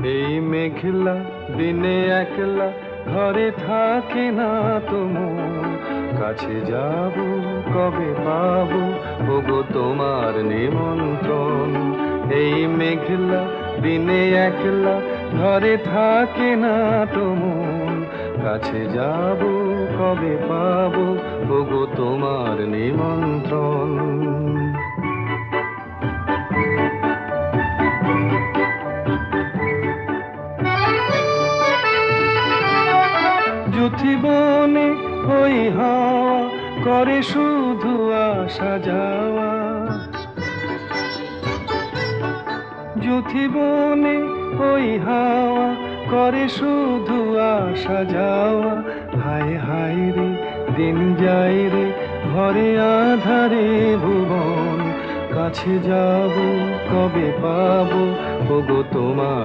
এই মেঘলা দিনে একলা ঘরে থাকে না তো মন, কাছে যাব কবে পাবো ওগো তোমার নিমন্ত্রণ। এই মেঘলা দিনে একলা ঘরে থাকে না তো মন, কাছে যাব কবে পাবো ওগো তোমার নিমন্ত্রণ। যুথিবনে ওই হাওয়া করে শুধু আসা যাওয়া, যুথিবনে ওই হাওয়া করে শুধু আসা যাওয়া। হায় হায় রে দিন যায় রে ঘরে আধারে ভুবন, কাছে যাব কবে পাবো ওগো তোমার